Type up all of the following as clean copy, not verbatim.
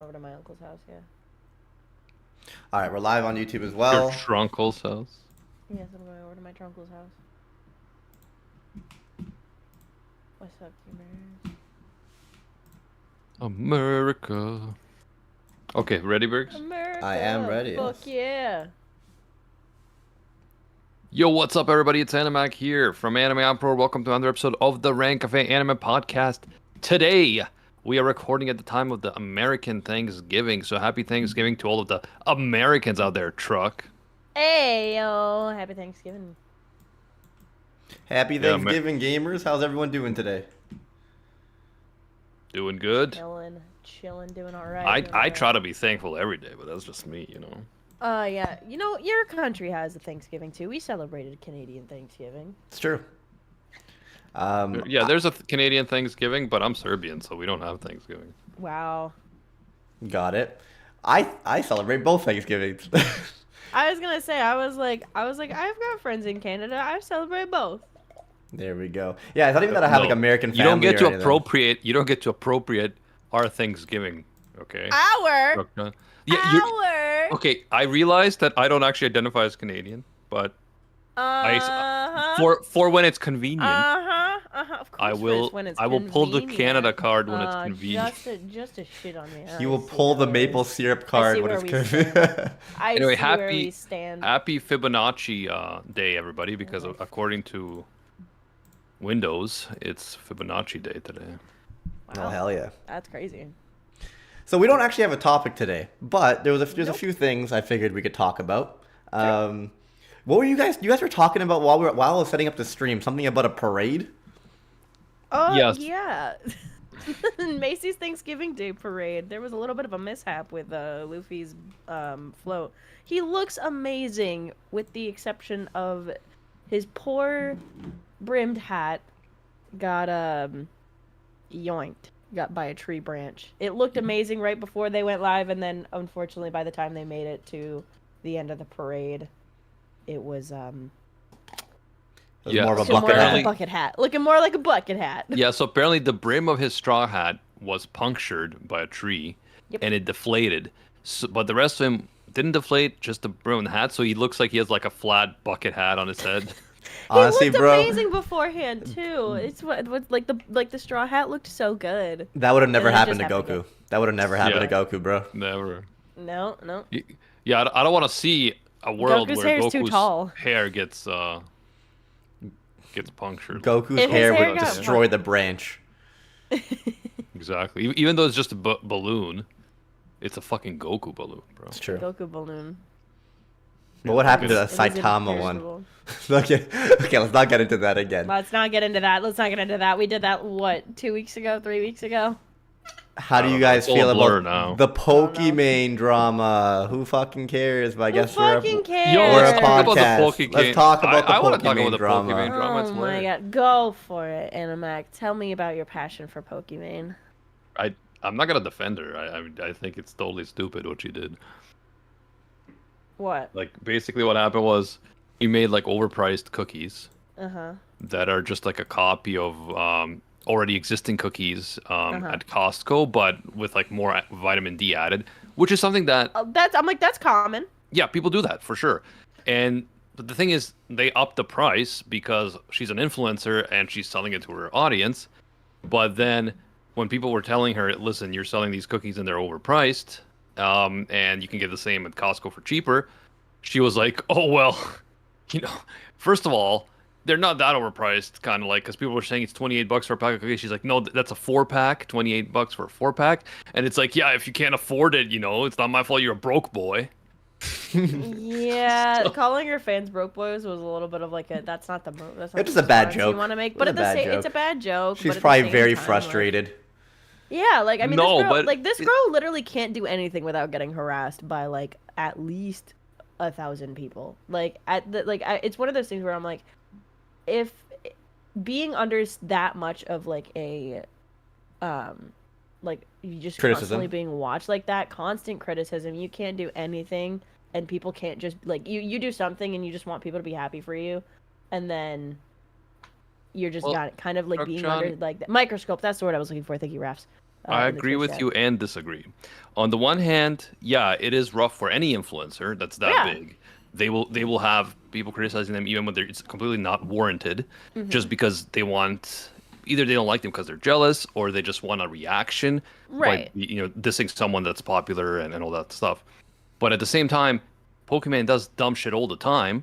Over to my uncle's house, yeah. All right, we're live on YouTube as Your well. trunkle's house. Yes, I'm going over to my uncle's house. What's up, gamers? America. Okay, ready, Bergs? America! I am ready, Fuck yes. yeah! Yo, what's up, everybody? It's Animac here from Anime Emperor. Welcome to another episode of the Rank Cafe Anime Podcast. Today, we are recording at the time of the American Thanksgiving, so happy Thanksgiving to all of the Americans out there, truck. Hey, yo! Happy Thanksgiving. Happy Yeah, Thanksgiving, gamers. How's everyone doing today? Doing good. Chilling, doing alright. I try to be thankful every day, but that's just me, you know. Yeah. You know, your country has a Thanksgiving, too. We celebrated Canadian Thanksgiving. It's true. Yeah, there's a Canadian Thanksgiving, but I'm Serbian, so we don't have Thanksgiving. Wow. Got it. I celebrate both Thanksgivings. I was gonna say, I was like, I've got friends in Canada. I celebrate both. There we go. Yeah, it's not even that I have like No, American family. You don't get or to anything. appropriate. You don't get to appropriate our Thanksgiving. Okay. Our. Okay, I realized that I don't actually identify as Canadian, but for when it's convenient, Of course, I will when it's pull the convenient. Canada card when it's convenient. Just to shit on me. He will pull the maple syrup card when it's convenient. Anyway, where we stand. happy Fibonacci Day, everybody, because according to Windows, it's Fibonacci Day today. Wow, Oh hell yeah! that's crazy. So we don't actually have a topic today, but there's a few things I figured we could talk about. What were you guys? You guys were talking about while I was setting up the stream. Something about a parade. Oh Yes. yeah. Macy's Thanksgiving Day parade. There was a little bit of a mishap with Luffy's float. He looks amazing, with the exception of his poor brimmed hat got yoinked. Got by a tree branch. It looked amazing right before they went live, and then unfortunately by the time they made it to the end of the parade, it was More of a bucket hat. Looking more like a bucket hat. Yeah, so apparently the brim of his straw hat was punctured by a tree, and it deflated. So, but the rest of him didn't deflate, just the brim of the hat, so he looks like he has like a flat bucket hat on his head. Honestly, he looked bro, amazing beforehand too. It's what like the straw hat looked so good. that would have never And it happened to just happened Goku. That would have never happened to Goku, bro. Never. No. Yeah, I don't want to see a world Goku's where hair's too tall. Goku's hair gets punctured. Goku's If his hair hair would got destroy the branch. Exactly. Even though it's just a balloon, it's a fucking Goku balloon, bro. It's true. Goku balloon. But what happened to the It was Saitama one? imperishable. Okay, let's not get into that again. Let's not get into that. We did that, what, 2 weeks ago, 3 weeks ago? How do you guys It's all feel a blur about now. the Pokimane drama? Who fucking cares? But I guess we're fucking a, cares? Yo, we're let's a talk about the podcast. Pokimane. Let's talk about the I want to talk about Pokimane the drama. Pokimane drama. It's Oh my hilarious. god, go for it, Animac. Tell me about your passion for Pokimane. I'm not gonna defend her. I think it's totally stupid what she did. What? Like basically what happened was he made like overpriced cookies Uh-huh. that are just like a copy of already existing cookies Uh-huh. at Costco, but with like more vitamin D added, which is something that That's common. yeah, people do that for sure. But the thing is, they upped the price because she's an influencer and she's selling it to her audience. But then when people were telling her, listen, you're selling these cookies and they're overpriced, and you can get the same at Costco for cheaper, she was like, oh, well, first of all, they're not that overpriced, kind of like, because people were saying it's $28 for a pack of cookies. She's like, no, that's a 4-pack, $28 for a 4-pack. And it's like, yeah, if you can't afford it, it's not my fault you're a broke boy. Yeah, calling your fans broke boys was a little bit of like that's not the that's not It's the just a bad response joke. you want to make, It's but a at the bad same, joke. it's a bad joke. She's but at probably the same very time, frustrated. Yeah, like I mean, No, this girl, but like this girl literally can't do anything without getting harassed by like at least 1,000 people. Like it's one of those things where I'm like, if being under that much of like a like you just Criticism. constantly being watched like that, constant criticism, you can't do anything, and people can't just like you do something and you just want people to be happy for you, and then you're just got kind of like being John, under like the microscope. That's the word I was looking for. Thank you, Rafs. I in the agree Twitch with chat. you and disagree. On the one hand, yeah, it is rough for any influencer that's that Yeah. big. They will have people criticizing them even when it's completely not warranted, just because they want either they don't like them because they're jealous or they just want a reaction by Right. dissing someone that's popular and all that stuff. But at the same time, Pokimane does dumb shit all the time.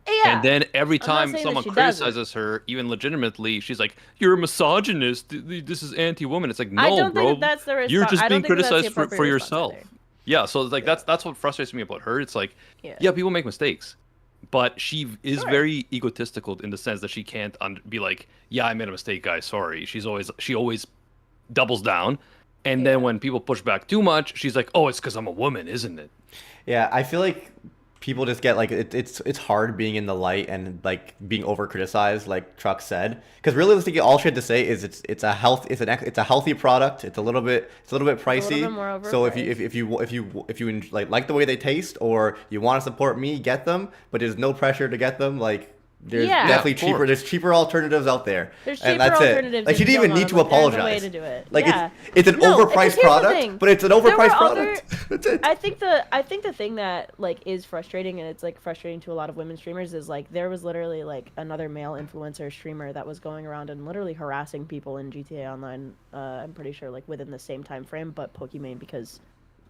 Yeah. And then every I'm not time saying that someone she doesn't. criticizes her, even legitimately, she's like, "You're a misogynist. This is anti-woman." It's like, I no, don't bro, think that's the response. you're just I don't being think that's the criticized for appropriate response yourself. either. Yeah, so it's like that's what frustrates me about her. It's like, Yeah. yeah, people make mistakes, but she is Sure. very egotistical in the sense that she can't be like, "Yeah, I made a mistake, guys. Sorry." She always doubles down, and Yeah. then when people push back too much, she's like, "Oh, it's because I'm a woman, isn't it?" Yeah, I feel like people just get like it's hard being in the light and like being over criticized, like Truck said. Because realistically, all she had to say is it's a healthy product. It's a little bit pricey. bit more So if you like the way they taste or you want to support me, get them. But there's no pressure to get them. Like there's Yeah. definitely Yeah, of course. there's cheaper alternatives out there. There's and cheaper that's alternatives. it. Like she if you didn't even don't need to want them. There's a apologize. way to do it. Like Yeah. it's an No, because overpriced here's the product, thing. but it's an There were overpriced other- product. That's it. I think the thing that like is frustrating, and it's like frustrating to a lot of women streamers, is like there was literally like another male influencer streamer that was going around and literally harassing people in GTA Online. I'm pretty sure like within the same time frame, but Pokimane, because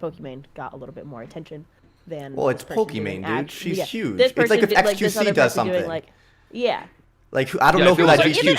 Pokimane got a little bit more attention than. Well, it's this person Pokimane, doing dude. She's huge. This It's like person if did, this XQC other does person doing, something. like, yeah. Like I don't Yeah, know if who it was that like is. even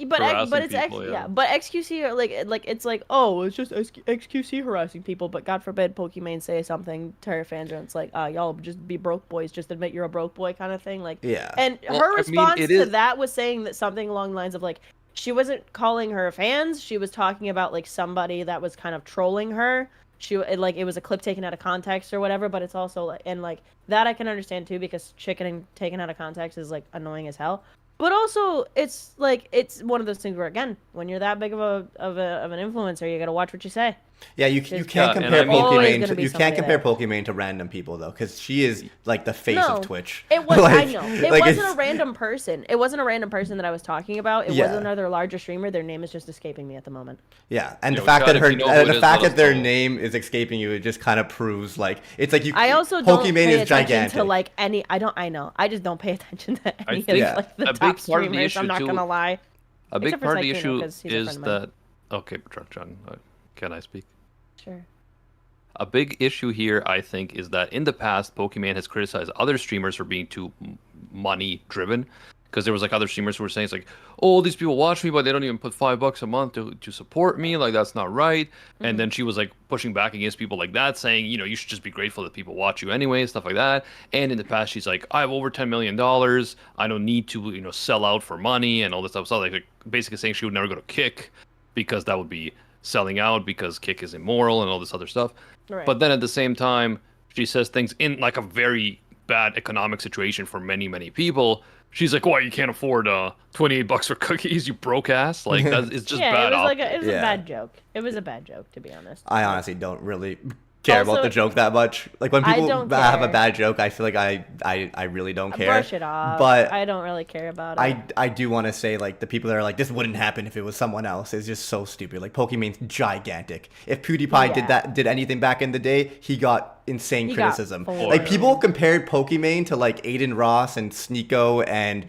but it's harassing people, yeah. but XQC are like it's like, oh, it's just XQC harassing people, but God forbid Pokimane say something to her fans and it's like, y'all just be broke boys, just admit you're a broke boy kind of thing, like. Yeah. And Well, her I mean, response it to is- that was saying that something along the lines of like she wasn't calling her fans, she was talking about like somebody that was kind of trolling her. It was a clip taken out of context or whatever, but it's also like, and like that I can understand too, because chicken taken out of context is like annoying as hell. But also, it's like it's one of those things where again, when you're that big of an influencer, you gotta watch what you say. Yeah, you There's can't and compare I mean- Always Pokimane. gonna be You can't somebody compare there. Pokimane to random people though, because she is like the face No, of Twitch. It was Like- I know. It like, wasn't a it's- random person. It wasn't a random person that I was talking about. It Yeah. was another larger streamer. Their name is just escaping me at the moment. Yeah, and Yeah, the fact Chad, that if you know who it the is, fact let that us their know. name is escaping you, it just kind of proves like it's like you. I also don't Pokimane pay is attention gigantic. to like any. I know. I just don't pay attention to any think of like the a big top part of the streamers. issue, I'm not too- gonna lie. A big Except for part of the Saikino, issue 'cause he's a is friend of mine. that okay, John, can I speak? Sure. A big issue here, I think, is that in the past, Pokimane has criticized other streamers for being too money driven. Because there was like other streamers who were saying it's like, oh, these people watch me, but they don't even put $5 a month to support me. Like that's not right. And then she was like pushing back against people like that, saying, you should just be grateful that people watch you anyway, stuff like that. And in the past, she's like, I have over $10 million. I don't need to, sell out for money and all this stuff. So like basically saying she would never go to Kick because that would be selling out because Kick is immoral and all this other stuff. Right. But then at the same time, she says things in like a very bad economic situation for many, many people. She's like, "What? You can't afford $28 for cookies, you broke ass!" Like it's just yeah, bad. it was like it was Yeah. a bad joke. It was a bad joke, to be honest. I honestly don't really care about Also, the joke that much. Like when I people don't have a care. bad joke, I feel like I really don't care. Brush it off. But I don't really care about it. I do want to say like the people that are like this wouldn't happen if it was someone else is just so stupid. Like Pokimane's gigantic. If PewDiePie Yeah. did anything back in the day, he got insane He got criticism. full Like on. people compared Pokimane to like Aiden Ross and Sneeko and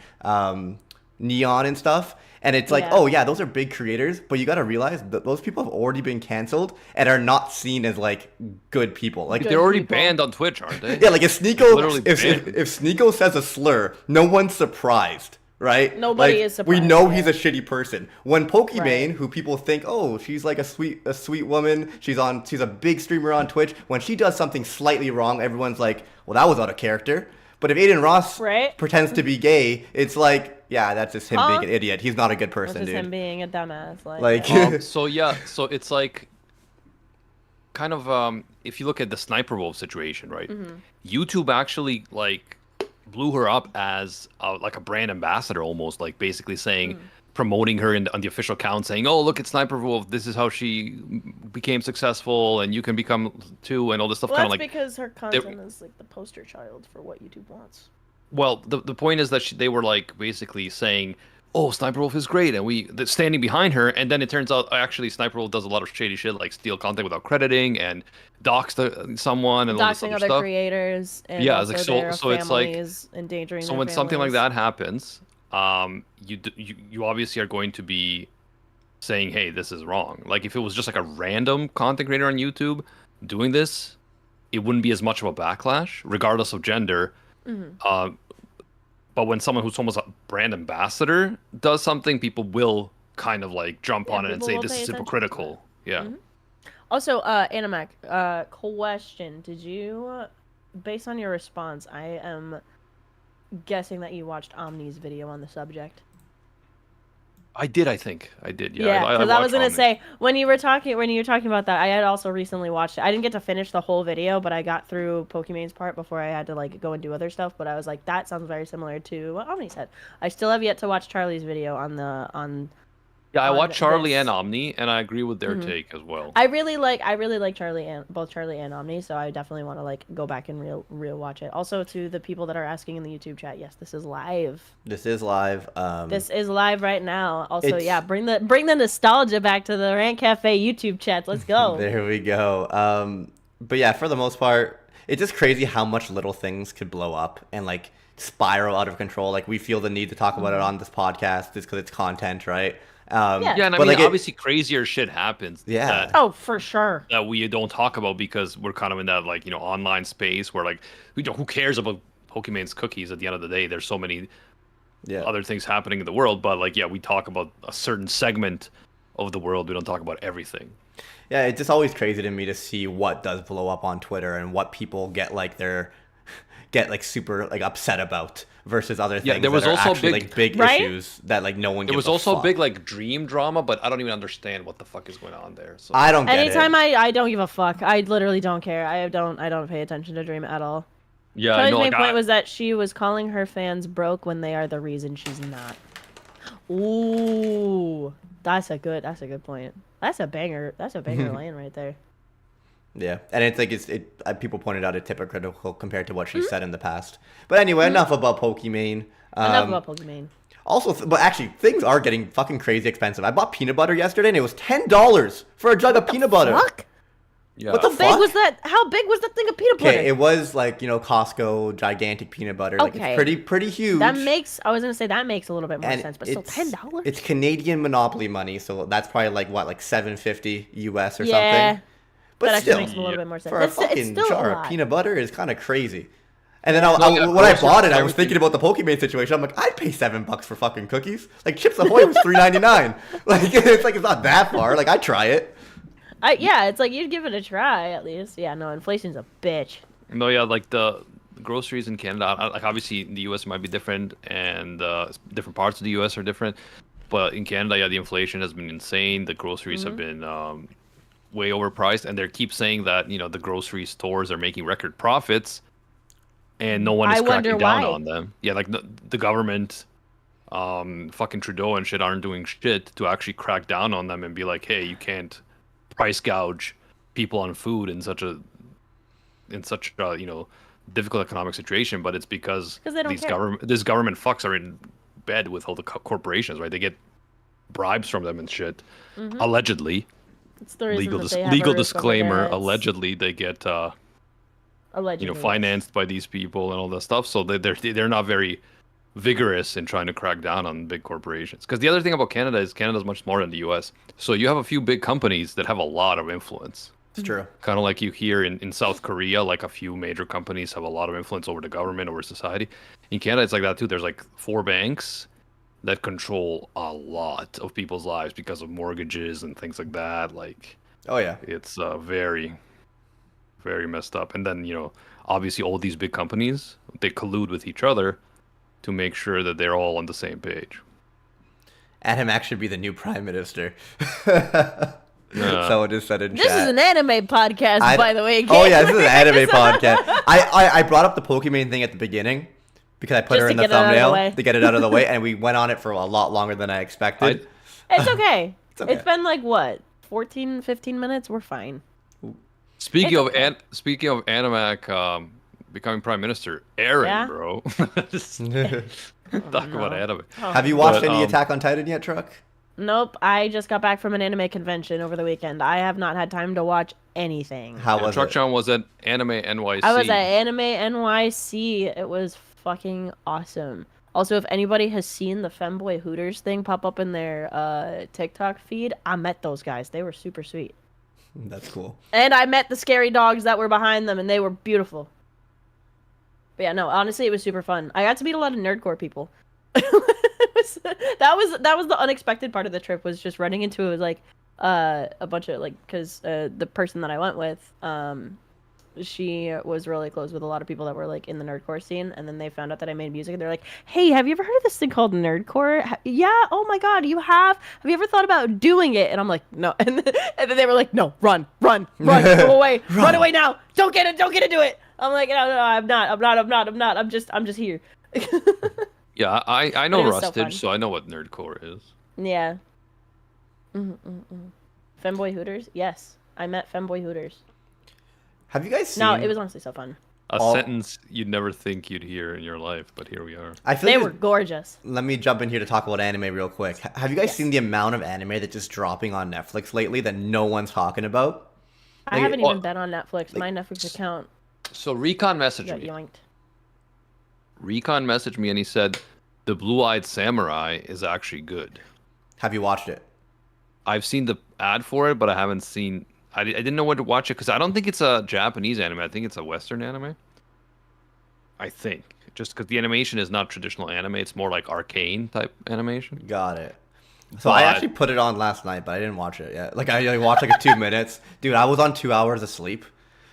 Neon and stuff. And it's like, Yeah. oh yeah, those are big creators, but you gotta realize that those people have already been canceled and are not seen as like good people. Like Good They're already people. banned on Twitch, aren't they? yeah, like if Sneeko Literally if banned. Sneeko says a slur, no one's surprised, right? Nobody Like, is surprised, We know yeah. he's a shitty person. When Pokimane, Right. who people think, oh, she's like a sweet woman, she's a big streamer on Twitch. When she does something slightly wrong, everyone's like, well, that was out of character. But if Aiden Ross Right. pretends to be gay, it's like, yeah, that's just him Huh? being an idiot. He's not a good That's person, just him dude. being a dumbass. Like- yeah. So it's like kind of if you look at the Sniper Wolf situation, right? YouTube actually like blew her up as like a brand ambassador almost, like basically saying promoting her on the official account, saying, "Oh, look at Sniper Wolf. This is how she became successful, and you can become too," and all this stuff. Well, Kind that's of like, because her content is like the poster child for what YouTube wants. well, the point is that they were like basically saying oh, Sniper Wolf is great, and standing behind her, and then it turns out actually Sniper Wolf does a lot of shady shit, like steal content without crediting and dox someone and all this Doxing other other stuff. creators and Yeah, it's like also their so it's like families, endangering so their when something like families. that happens, you obviously are going to be saying, hey, this is wrong. Like if it was just like a random content creator on YouTube doing this, it wouldn't be as much of a backlash, regardless of gender. Mhm. But when someone who's almost a brand ambassador does something, people will kind of like jump Yeah, on it and people say will this pay is attention to hypocritical. Yeah. Mhm. Also, Animac, question. Did you, based on your response, I am guessing that you watched Omni's video on the subject. I did, I think. I did. Yeah. Yeah, because I was watched gonna Omni. say when you were talking about that, I had also recently watched it. I didn't get to finish the whole video, but I got through Pokimane's part before I had to like go and do other stuff. But I was like, that sounds very similar to what Omni said. I still have yet to watch Charlie's video on Yeah, I on watched Charlie this. and Omni, and I agree with their Mhm. take as well. I really like both Charlie and Omni, so I definitely want to like go back and real watch it. Also to the people that are asking in the YouTube chat, yes, this is live. This is live. This is live right now. Also, It's- yeah, bring the nostalgia back to the Rant Cafe YouTube chats. Let's go. There we go. But yeah, for the most part, it's just crazy how much little things could blow up and like spiral out of control. Like we feel the need to talk about it on this podcast just because it's content, right? Yeah. Yeah, and I but, mean, like, obviously, crazier shit happens. Yeah. Oh, for sure. That we don't talk about because we're kind of in that like online space where like who cares about Pokimane's cookies at the end of the day? There's so many Yeah. other things happening in the world, but like we talk about a certain segment of the world. We don't talk about everything. Yeah, it's just always crazy to me to see what does blow up on Twitter and what people get like super like upset about versus other things there was that are also actually big- like big Right? issues that like no one There gives was a also a fuck. big like dream drama, but I don't even understand what the fuck is going on there. So I don't get Anytime it. I don't give a fuck. I literally don't care. I don't pay attention to Dream at all. yeah, I Charlie's know, main like, point was that she was calling her fans broke when they are the reason she's not. Ooh, that's a good point. That's a banger. That's a banger line right there. Yeah, and it's like people pointed out it's hypocritical compared to what she said in the past. But anyway, enough about Pokimane. Enough about Pokimane. Also, but actually, things are getting fucking crazy expensive. I bought peanut butter yesterday, and it was $10 for a jug of peanut butter. Fuck. yeah. What the How big fuck? was that? How big was that thing of peanut butter? Okay, it was like Costco gigantic peanut butter. Like Okay. it's pretty huge. That makes. I was gonna say that makes a little bit more and sense, but still $10. It's Canadian Monopoly money, so that's probably like what, like $7.50 US or Yeah. something. But That actually still, makes a little bit more sense. for a It's fucking still jar a of lot. peanut butter is kind of crazy. And then yeah, when I groceries, bought it, I was everything. thinking about the Pokimane situation. I'm like, I'd pay $7 for fucking cookies. Like Chips Ahoy was $3.99. Like it's not that far. Like I'd try it. Yeah, it's like you'd give it a try at least. Yeah, no, inflation's a bitch. No, yeah, like the groceries in Canada, like obviously in the US might be different, and different parts of the US are different. But in Canada, yeah, the inflation has been insane. The groceries have been way overpriced, and they keep saying that the grocery stores are making record profits, and no one is I cracking wonder down why. on them. Yeah, like the government, fucking Trudeau and shit aren't doing shit to actually crack down on them and be like, hey, you can't price gouge people on food in such a difficult economic situation. But it's because 'Cause they don't these care. these government fucks are in bed with all the corporations, right? They get bribes from them and shit, allegedly. It's the reason Legal that they have a legal roof over their disclaimer. heads. Allegedly, they get Allegedly. financed by these people and all that stuff. So they're not very vigorous in trying to crack down on big corporations. Because the other thing about Canada is Canada's much smaller than the U.S. So you have a few big companies that have a lot of influence. It's true. Kind of like you hear in South Korea, like a few major companies have a lot of influence over the government, over society. In Canada, it's like that too. There's like 4 banks that control a lot of people's lives because of mortgages and things like that. Like Oh yeah. it's very, very messed up. And then obviously all these big companies, they collude with each other to make sure that they're all on the same page. Adam should be the new prime minister. Yeah. Someone just said in This chat. is an anime podcast, by the way. Oh yeah, this is an anime podcast. I brought up the Pokimane thing at the beginning because I put Just her to in the get it out of the thumbnail way. to get it out of the way, and we went on it for a lot longer than I expected. It's okay. It's okay. It's been like what, 14, 15 minutes? We're fine. Speaking of Animac, becoming prime minister. Aaron, Yeah? bro. Just Have talk about no. anime. Oh. you watched But, any Attack on Titan yet, Truck? Nope, I just got back from an anime convention over the weekend. I have not had time to watch anything. How Yeah, was Truck it? John was at Anime NYC. I was at Anime NYC. It was fucking awesome. Also, if anybody has seen the Femboy Hooters thing pop up in their TikTok feed, I met those guys. They were super sweet. That's cool. And I met the scary dogs that were behind them, and they were beautiful. But yeah, no, honestly, it was super fun. I got to meet a lot of nerdcore people. That was the unexpected part of the trip, was just running into like a bunch of, like, because the person that I went with, she was really close with a lot of people that were like in the nerdcore scene, and then they found out that I made music, and they're like, "Hey, have you ever heard of this thing called nerdcore?" Yeah, oh my god, you have? Have you ever thought about doing it? And I'm like, no. And then they were like, "No, run, go away, run away now! Don't get into it." I'm like, no, I'm not. I'm just here. Yeah, I know But it was so Rustage, fun. so I know what nerdcore is. Yeah. Femboy Hooters? Yes. I met Femboy Hooters. Have you guys seen? No, it was honestly so fun. A All- sentence you'd never think you'd hear in your life, but here we are. I feel They like were gorgeous. Let me jump in here to talk about anime real quick. Have you guys seen the amount of anime that's just dropping on Netflix lately that no one's talking about? I Like, haven't well, even been on Netflix. My Netflix account So Recon messaged got me. yoinked. Recon messaged me and he said, "The Blue-Eyed Samurai is actually good." Have you watched it? I've seen the ad for it, but I haven't seen. I didn't know when to watch it because I don't think it's a Japanese anime. I think it's a Western anime. I think just because the animation is not traditional anime, it's more like arcane type animation. Got it. So I But- actually put it on last night, but I didn't watch it yet. Like I watched like 2 minutes. Dude, I was on 2 hours of sleep.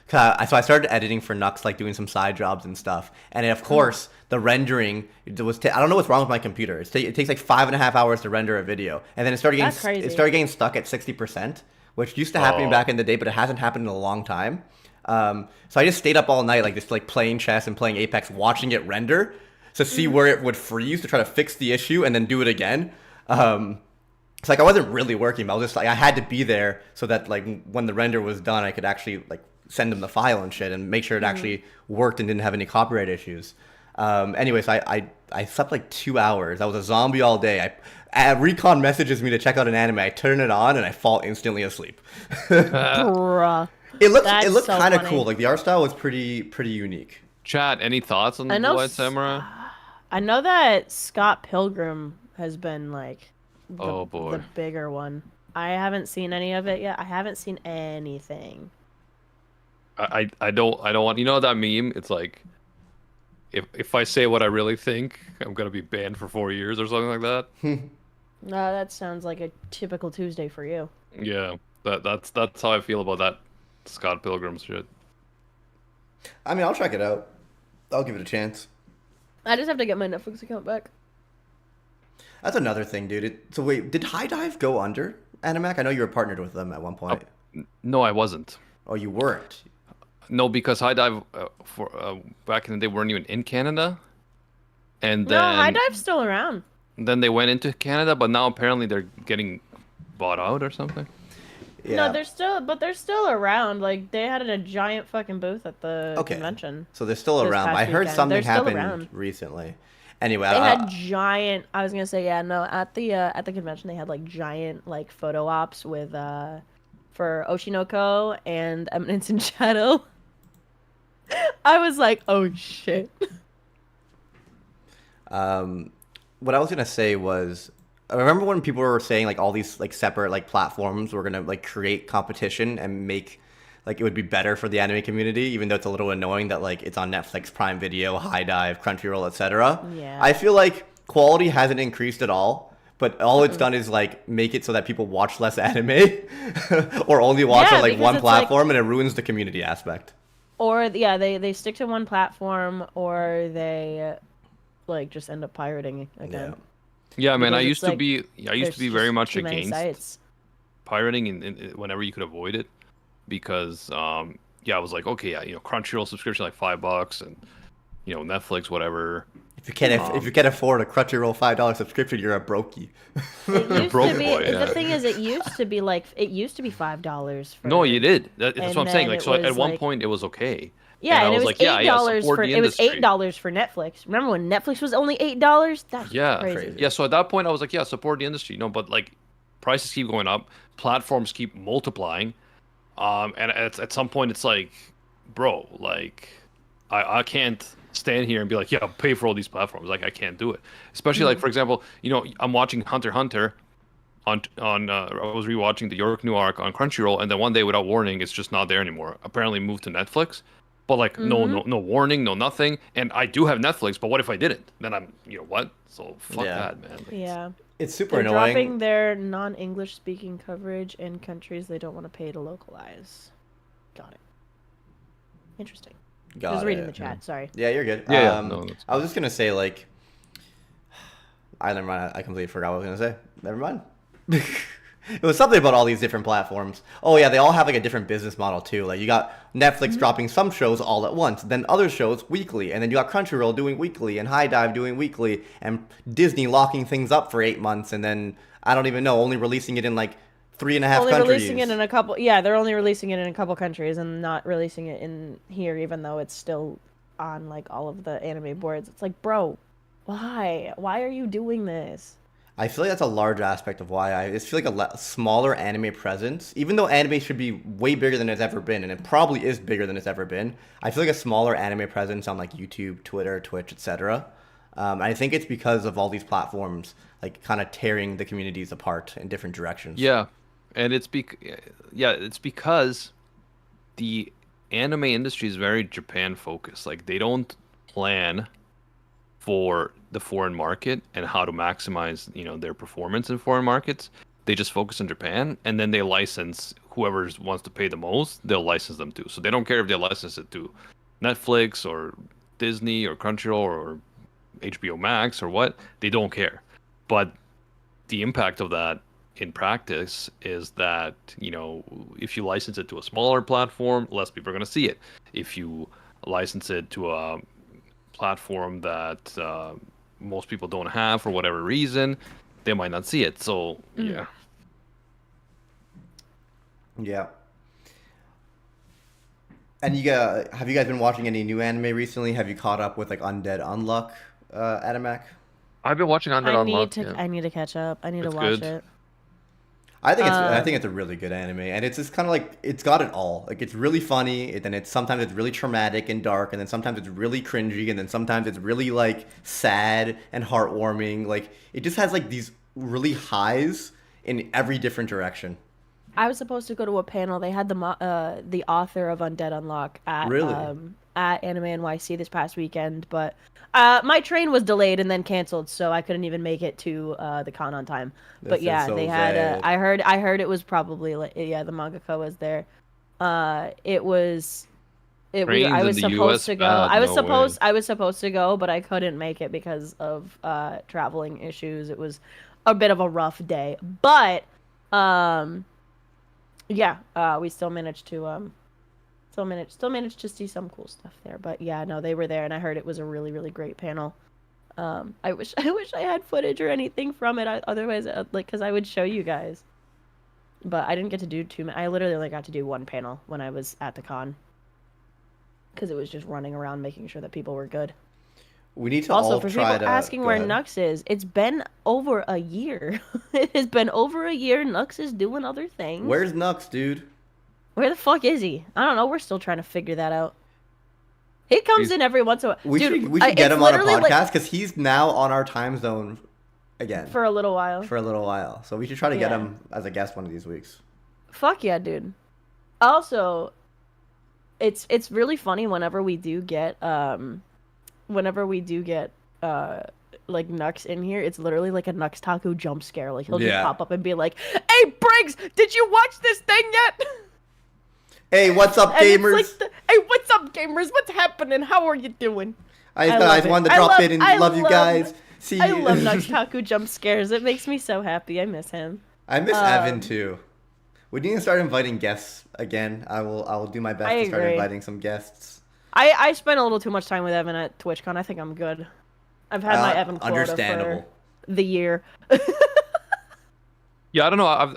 So I started editing for Nux, like doing some side jobs and stuff. And of course, the rendering was. I don't know what's wrong with my computer. It takes like 5.5 hours to render a video, and then it started That's getting crazy. stuck at 60%, which used to happen Oh. back in the day, but it hasn't happened in a long time. So I just stayed up all night, like just like playing chess and playing Apex, watching it render to see where it would freeze to try to fix the issue and then do it again. It's like I wasn't really working, but I was just like I had to be there so that like when the render was done, I could actually like send them the file and shit and make sure it actually worked and didn't have any copyright issues. Anyways, I slept like 2 hours. I was a zombie all day. Recon messages me to check out an anime. I turn it on and I fall instantly asleep. Bruh. It That's looked so kind of funny. cool. Like the art style was pretty unique. Chat, any thoughts on I the know Blue-Eyed s- Samurai? I know that Scott Pilgrim has been like Oh, boy. the bigger one. I haven't seen any of it yet. I haven't seen anything. I don't want, you know that meme? It's like if I say what I really think, I'm gonna be banned for 4 years or something like that. That sounds like a typical Tuesday for you. Yeah, that's how I feel about that Scott Pilgrim shit. I mean, I'll check it out. I'll give it a chance. I just have to get my Netflix account back. That's another thing, dude. So wait, did High Dive go under Animac? I know you were partnered with them at one point. No, I wasn't. Oh, you weren't. No, because High Dive for back in the day weren't even in Canada, and then No, High Dive's still around. then they went into Canada, but now apparently they're getting bought out or something. Yeah. No, they're still around. Like, they had a giant fucking booth at the Okay. convention. So they're still this around. past I heard weekend. something They're still happened around. recently. Anyway, They had giant. I was gonna say, yeah, no. At the convention, they had like giant like photo ops with for Oshinoko and Eminence in Shadow. I was like, oh shit. what I was gonna say was, I remember when people were saying like all these like separate like platforms were gonna like create competition and make like it would be better for the anime community, even though it's a little annoying that like it's on Netflix, Prime Video, High Dive, Crunchyroll, etc. Yeah. I feel like quality hasn't increased at all, but all it's done is like make it so that people watch less anime or only watch Yeah, on like because one it's, like- platform, and it ruins the community aspect. Or yeah, they stick to one platform, or they like just end up pirating again. Yeah, man, I Because used it's to be There's very just much too many against sites. pirating and whenever you could avoid it, because yeah, I was like, okay, yeah, you know, Crunchyroll subscription like $5, and you know, Netflix, whatever. If you can't afford a Crunchyroll $5 subscription, you're a brokey. It used broke to be. boy, yeah. The thing is, it used to be $5. No, you did. That's And what I'm saying. then Like, it so at was, one like- point it was okay. Yeah, I and it was was like, yeah, $8 support for the it was industry. $8 for Netflix. Remember when Netflix was only $8? That's Yeah, crazy. yeah. So at that point, I was like, yeah, support the industry. No, but like, prices keep going up, platforms keep multiplying, and at some point, it's like, bro, like, I can't stand here and be like, yeah, pay for all these platforms. Like, I can't do it. Especially like, for example, I'm watching Hunter x Hunter on I was rewatching the York New arc on Crunchyroll, and then one day without warning, it's just not there anymore. Apparently moved to Netflix, but like no warning, no nothing. And I do have Netflix, but what if I didn't? Then I'm what? So fuck Yeah. that, man. Yeah. It's super They're dropping annoying. their non-English speaking coverage in countries they don't want to pay to localize. Got it. Interesting. Got Just reading it. the chat. Sorry. Yeah, you're good. Yeah, no, that's I was just gonna say like, I never mind. I completely forgot what I was gonna say. Never mind. It was something about all these different platforms. Oh yeah, they all have like a different business model too. Like you got Netflix dropping some shows all at once, then other shows weekly, and then you got Crunchyroll doing weekly, and High Dive doing weekly, and Disney locking things up for 8 months, and then I don't even know, only releasing it in like 3.5 Only countries. releasing it in a couple. Yeah, they're only releasing it in a couple countries and not releasing it in here, even though it's still on like all of the anime boards. It's like, bro, why? Why are you doing this? I feel like that's a large aspect of why I just feel like a smaller anime presence, even though anime should be way bigger than it's ever been, and it probably is bigger than it's ever been. I feel like a smaller anime presence on like YouTube, Twitter, Twitch, etc. I think it's because of all these platforms like kind of tearing the communities apart in different directions. Yeah, and it's because the anime industry is very Japan focused. Like they don't plan for the foreign market and how to maximize, their performance in foreign markets. They just focus on Japan, and then they license whoever wants to pay the most. They'll license them to. So they don't care if they license it to Netflix or Disney or Crunchyroll or HBO Max or what. They don't care. But the impact of that in practice is that, if you license it to a smaller platform, less people are going to see it. If you license it to a platform that most people don't have for whatever reason, they might not see it. So yeah. Yeah. And have you guys been watching any new anime recently? Have you caught up with like Undead Unluck, Adamak? I've been watching Undead Unluck. Yeah. I need to catch up. I need It's to watch good. it. I think it's a really good anime, and it's just kind of like it's got it all. Like it's really funny, and then sometimes it's really traumatic and dark, and then sometimes it's really cringy, and then sometimes it's really like sad and heartwarming. Like it just has like these really highs in every different direction. I was supposed to go to a panel. They had the author of Undead Unluck at Anime NYC this past weekend, but my train was delayed and then canceled, so I couldn't even make it to the con on time. But This is yeah, so they had. sad. I heard it was probably like, yeah, the mangaka was there. It was. Trains I in was the supposed US to go. bad, I was supposed to go, but I couldn't make it because of traveling issues. It was a bit of a rough day, but yeah, we still managed to to see some cool stuff there. But yeah, no, they were there, and I heard it was a really, really great panel. I wish I had footage or anything from it. Otherwise, because I would show you guys. But I didn't get to do too many. I literally only got to do one panel when I was at the con. Because it was just running around making sure that people were good. We need to Also, all for try people to asking go where ahead. Nux is, it's been over a year. It has been over a year. Nux is doing other things. Where's Nux, dude? Where the fuck is he? I don't know. We're still trying to figure that out. He comes in every once in a while. We Dude, should get it's him on a literally, like, podcast because he's now on our time zone again for a little while. for a little while. So we should try to get Yeah. him as a guest one of these weeks. Fuck yeah, dude. Also, it's really funny whenever we do get like Nux in here. It's literally like a Nux Taku jump scare. Like he'll just Yeah. pop up and be like, "Hey Briggs, did you watch this thing yet?" Hey, what's up, And gamers? it's like, "Hey, what's up, gamers? What's happening? How are you doing?" I love just it. wanted to I drop love- in and I love you love- guys. See I you. love Nux Taku jump scares. It makes me so happy. I miss him. I miss Evan too. We need to start inviting guests again. I will do my best I to start agree. inviting some guests. I spent a little too much time with Evan at TwitchCon. I think I'm good. I've had my Evan quota Understandable. for the year. Yeah, I don't know.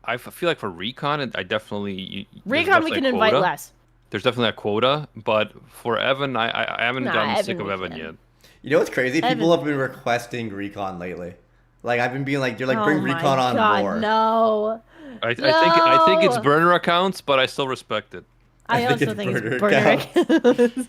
I feel like for Recon, I definitely Recon, we can invite less. There's definitely a quota, but for Evan, I haven't Nah, gotten sick Evan of we Evan can. yet. You know what's crazy? People Evan. have been requesting recon lately. Like I've been being like, you're like Oh bring my recon on god, more. no. I think it's No. burner accounts, but I still respect it. I I think also it's think it's burner burner accounts. accounts.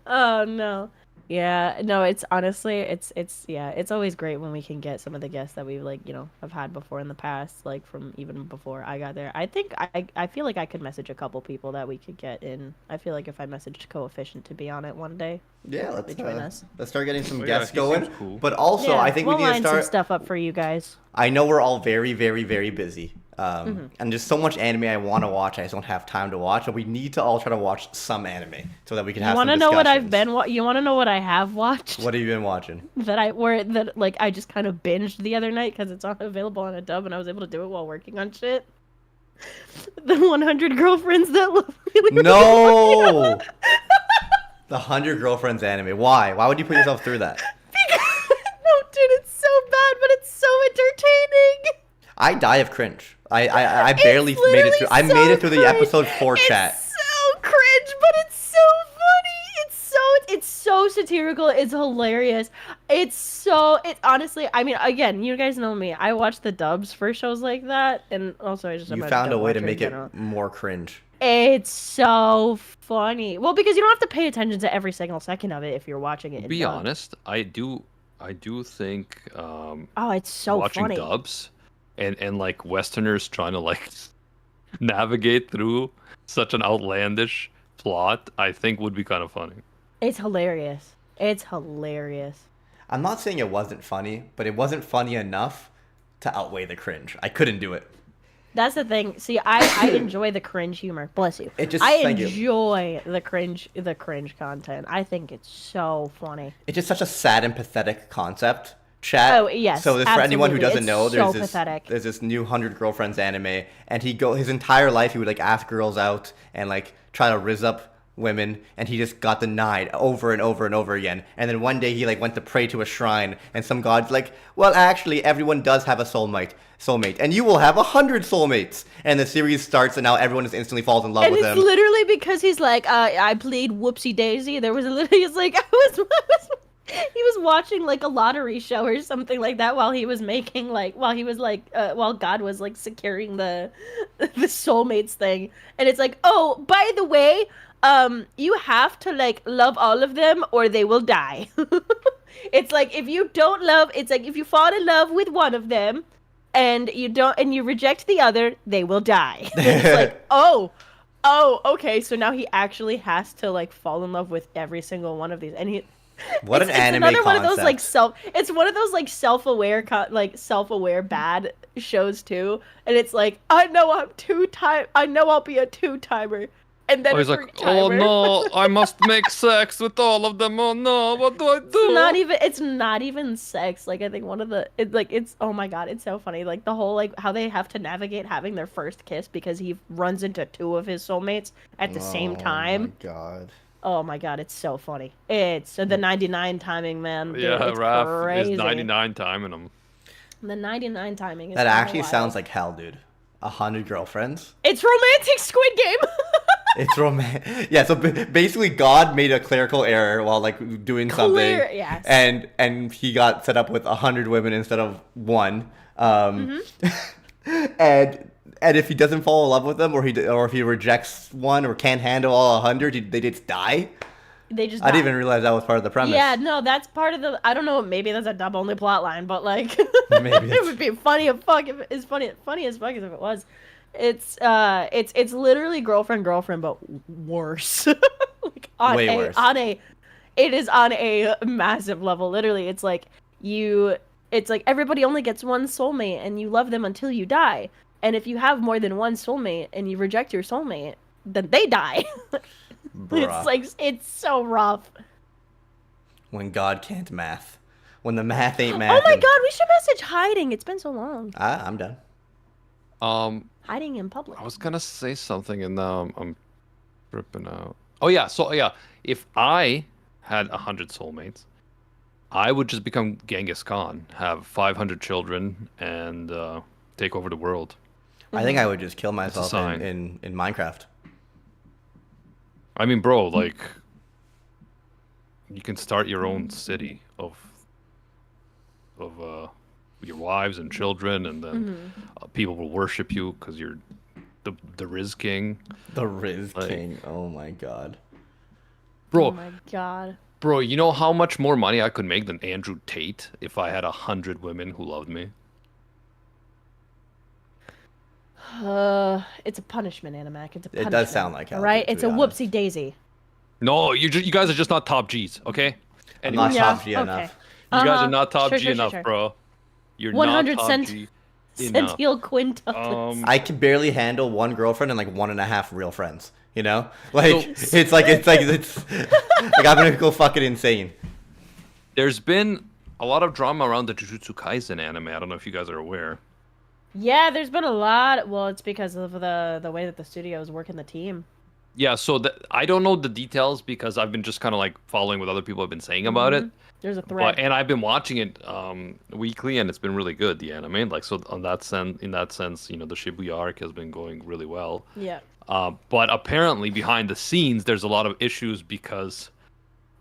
Oh no. Yeah, no, it's honestly it's yeah, it's always great when we can get some of the guests that we've like, have had before in the past, like from even before I got there. I think I feel like I could message a couple people that we could get in. I feel like if I messaged Coefficient to be on it one day, Yeah, probably join us. let's start getting some Oh yeah, guests he seems going. cool. But also, I Yeah, think we we'll need to line some start. stuff up for you guys. I know we're all very, very, very busy. Mm-hmm. And there's so much anime I want to watch, I just don't have time to watch. And we need to all try to watch some anime so that we can You have want some to know what I've discussions. been you want to know what I have watched? What have you been watching? That like I just kind of binged the other night cuz it's available on a dub and I was able to do it while working on shit. The 100 girlfriends that love really No! The 100 Girlfriends anime. Why? Why would you put yourself through that? No, dude, it's so bad, but it's so entertaining. I die of cringe. I barely It's made it literally through. I so made it through the cringe. episode 4 chat. It's so cringe, but it's so funny. It's so satirical. It's hilarious. It's honestly. I mean, again, you guys know me. I watch the dubs for shows like that, and also I'm You a found a dub way to watcher in make it general. more cringe. It's so funny. Well, because you don't have to pay attention to every single second of it if you're watching it. To In be dub. honest, I do think Oh, it's so watching funny. dubs and like Westerners trying to like navigate through such an outlandish plot, I think would be kind of funny. It's hilarious. It's hilarious. I'm not saying it wasn't funny, but it wasn't funny enough to outweigh the cringe. I couldn't do it. That's the thing. See, I enjoy the cringe humor. Bless you. It just I thank you. enjoy the cringe content. I think it's so funny. It's just such a sad and pathetic concept. Chat. Oh, yes, So for anyone who absolutely. doesn't It's know, so pathetic. there's this new 100 Girlfriends anime, and his entire life he would like ask girls out and like try to rizz up women, and he just got denied over and over and over again. And then one day he like went to pray to a shrine, and some god's like, well, actually, everyone does have a soulmate, and you will have 100 soulmates. And the series starts, and now everyone just instantly falls in love And with it's him. literally because he's like, I played Whoopsie Daisy. There was he's like, he was watching like a lottery show or something like that while he was making while God was like securing the the soulmates thing. And it's like, oh, by the way, you have to like love all of them or they will die. It's like it's like if you fall in love with one of them and you reject the other, they will die. And it's like, oh, okay, so now he actually has to like fall in love with every single one of these, and What an anime another concept. one of those like it's one of those like self-aware bad shows too, and it's like, I know I'll be a two-timer, and then Oh, he's a like, oh three-timer. no, I must make sex with all of them. Oh no, what do I do? It's not even sex. Like I think it's oh my god, it's so funny. Like the whole like how they have to navigate having their first kiss because he runs into two of his soulmates at the same time. Oh my god. Oh my god, it's so funny. It's the 99 timing, man. Dude, Yeah, it's Raph crazy. is 99 timing them. The 99 timing is That kinda actually wild. sounds like hell, dude. 100 Girlfriends. It's romantic Squid Game. It's romantic. Yeah, so basically God made a clerical error while like doing something. Yes. And he got set up with 100 women instead of one. And if he doesn't fall in love with them, or if he rejects one, or can't handle all 100, they just die. They just I didn't die. even realize that was part of the premise. Yeah, no, that's part of the. I don't know. Maybe that's a dub only plot line, but like, Maybe it it's- would be funny as fuck if it's funny as fuck as if it was. It's literally girlfriend, but worse. Like Way worse. It is on a massive level. Literally, it's like everybody only gets one soulmate, and you love them until you die. And if you have more than one soulmate and you reject your soulmate, then they die. Bruh. It's so rough. When God can't math. When the math ain't Oh math. my god, we should message hiding. It's been so long. I'm done. Hiding in public. I was gonna say something and now I'm tripping out. Oh yeah, so yeah, if I had 100 soulmates, I would just become Genghis Khan, have 500 children, and take over the world. I think I would just kill a myself sign. in Minecraft. I mean, bro, like, you can start your own city of your wives and children, and then people will worship you because you're the Riz King. The Riz Like- King. Oh my god. Bro, Oh my god. bro, you know how much more money I could make than Andrew Tate if I had 100 women who loved me? It's a punishment, Animac. It's a It does punishment. sound like hell, all right. to It's be a honest. whoopsie daisy. No, you guys are just not top Gs, okay? I'm not Anyways, top G okay. enough. you guys Uh-huh. are not top Sure, G sure, enough, sure. bro. You're 100 not top cent- G enough. Centile quintuplets. I can barely handle one girlfriend and like 1.5 real friends. You know, like So- it's like like I'm gonna go fucking insane. There's been a lot of drama around the Jujutsu Kaisen anime. I don't know if you guys are aware. Yeah, there's been a lot. Well, it's because of the way that the studio is working the team. Yeah, so I don't know the details because I've been just kind of like following what other people have been saying about it. There's a thread. And I've been watching it weekly, and it's been really good. The anime, like, so in that sense, you know, the Shibuya arc has been going really well. Yeah. But apparently, behind the scenes, there's a lot of issues because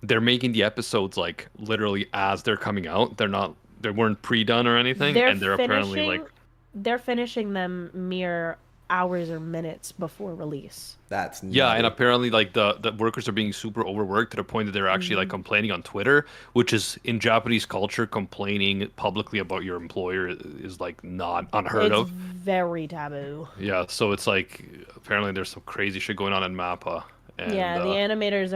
they're making the episodes like literally as they're coming out. They weren't pre-done or anything, and they're apparently like. They're finishing them mere hours or minutes before release. That's Yeah, and nutty. apparently, like, the workers are being super overworked to the point that they're actually like complaining on Twitter, which is in Japanese culture, complaining publicly about your employer is like not unheard It's of. very taboo. Yeah, so it's like apparently there's some crazy shit going on in Mappa. And, Yeah, the animators